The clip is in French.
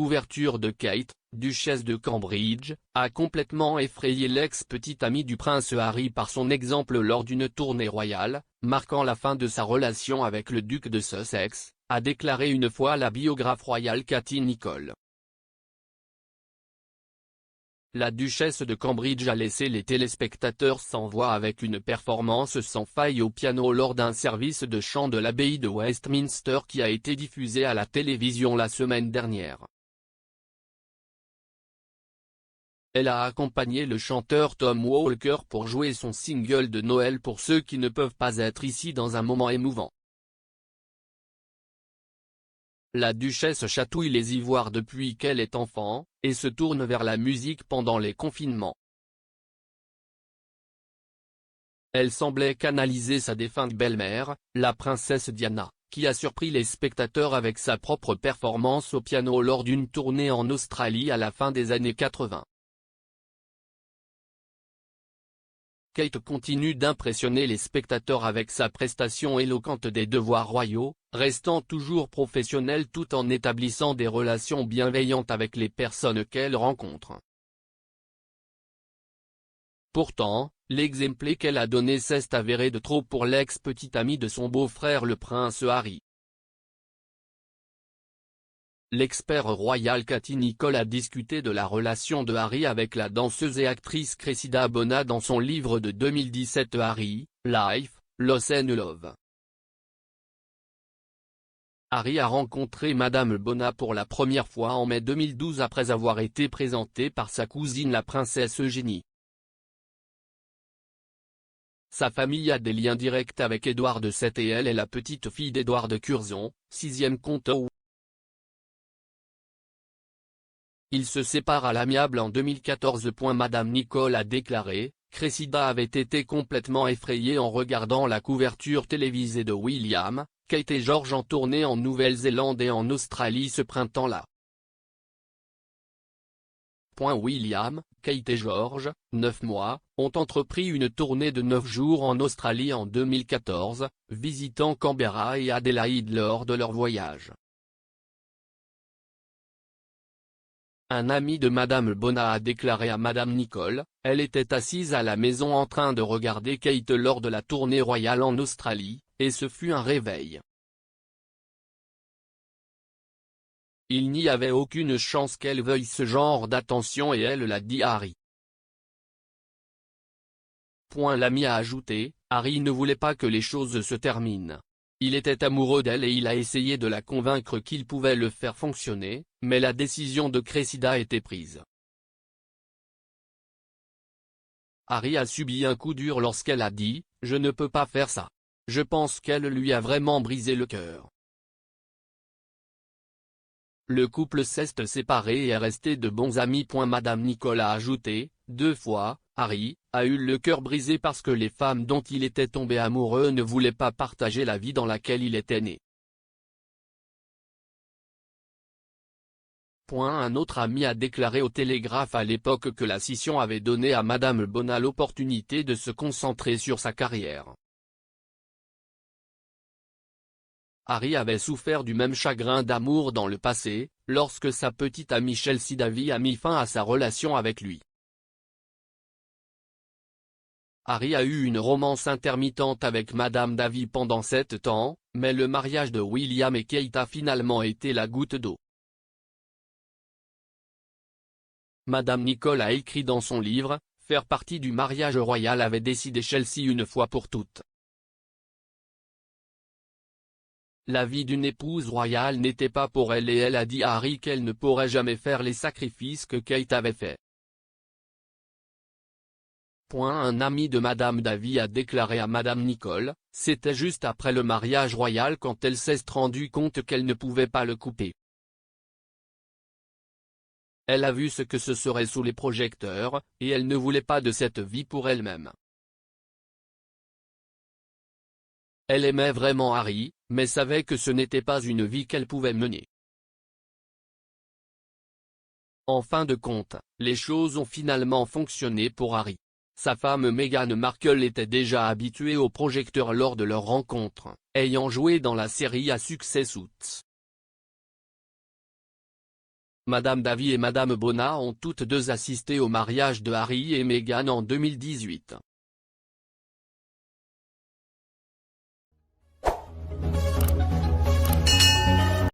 couverture de Kate, duchesse de Cambridge, a complètement effrayé l'ex-petite amie du prince Harry par son exemple lors d'une tournée royale, marquant la fin de sa relation avec le duc de Sussex, a déclaré une fois la biographe royale Katie Nicholl. La duchesse de Cambridge a laissé les téléspectateurs sans voix avec une performance sans faille au piano lors d'un service de chant de l'abbaye de Westminster qui a été diffusé à la télévision la semaine dernière. Elle a accompagné le chanteur Tom Walker pour jouer son single de Noël pour ceux qui ne peuvent pas être ici dans un moment émouvant. La duchesse chatouille les ivoires depuis qu'elle est enfant, et se tourne vers la musique pendant les confinements. Elle semblait canaliser sa défunte belle-mère, la princesse Diana, qui a surpris les spectateurs avec sa propre performance au piano lors d'une tournée en Australie à la fin des années 80. Kate continue d'impressionner les spectateurs avec sa prestation éloquente des devoirs royaux, restant toujours professionnelle tout en établissant des relations bienveillantes avec les personnes qu'elle rencontre. Pourtant, l'exemple qu'elle a donné s'est avéré de trop pour l'ex-petite amie de son beau-frère le prince Harry. L'expert royal Katie Nicholl a discuté de la relation de Harry avec la danseuse et actrice Cressida Bona dans son livre de 2017 Harry, Life, Loss and Love. Harry a rencontré Madame Bona pour la première fois en mai 2012 après avoir été présenté par sa cousine la princesse Eugénie. Sa famille a des liens directs avec Édouard VII et elle est la petite fille d'Édouard de Curzon, 6e comte. Ils se séparent à l'amiable en 2014. Madame Nicholl a déclaré, Cressida avait été complètement effrayée en regardant la couverture télévisée de William, Kate et George en tournée en Nouvelle-Zélande et en Australie ce printemps-là. William, Kate et George, 9 mois, ont entrepris une tournée de 9 jours en Australie en 2014, visitant Canberra et Adélaïde lors de leur voyage. Un ami de Madame Bona a déclaré à Madame Nicholl, elle était assise à la maison en train de regarder Kate lors de la tournée royale en Australie, et ce fut un réveil. Il n'y avait aucune chance qu'elle veuille ce genre d'attention et elle l'a dit à Harry. L'ami a ajouté, Harry ne voulait pas que les choses se terminent. Il était amoureux d'elle et il a essayé de la convaincre qu'il pouvait le faire fonctionner, mais la décision de Cressida était prise. Harry a subi un coup dur lorsqu'elle a dit « Je ne peux pas faire ça ». Je pense qu'elle lui a vraiment brisé le cœur. Le couple s'est séparé et est resté de bons amis. Madame Nicholl a ajouté, 2 fois, Harry a eu le cœur brisé parce que les femmes dont il était tombé amoureux ne voulaient pas partager la vie dans laquelle il était né. Un autre ami a déclaré au Télégraphe à l'époque que la scission avait donné à Madame Bona l'opportunité de se concentrer sur sa carrière. Harry avait souffert du même chagrin d'amour dans le passé, lorsque sa petite amie Chelsea Davy a mis fin à sa relation avec lui. Harry a eu une romance intermittente avec Madame Davy pendant 7 ans, mais le mariage de William et Kate a finalement été la goutte d'eau. Madame Nicholl a écrit dans son livre, faire partie du mariage royal avait décidé Chelsea une fois pour toutes. La vie d'une épouse royale n'était pas pour elle et elle a dit à Harry qu'elle ne pourrait jamais faire les sacrifices que Kate avait faits. Un ami de Madame Davy a déclaré à Madame Nicholl, c'était juste après le mariage royal quand elle s'est rendue compte qu'elle ne pouvait pas le couper. Elle a vu ce que ce serait sous les projecteurs, et elle ne voulait pas de cette vie pour elle-même. Elle aimait vraiment Harry, mais savait que ce n'était pas une vie qu'elle pouvait mener. En fin de compte, les choses ont finalement fonctionné pour Harry. Sa femme Meghan Markle était déjà habituée aux projecteurs lors de leur rencontre, ayant joué dans la série à succès Suits. Madame Davy et Madame Bona ont toutes deux assisté au mariage de Harry et Meghan en 2018.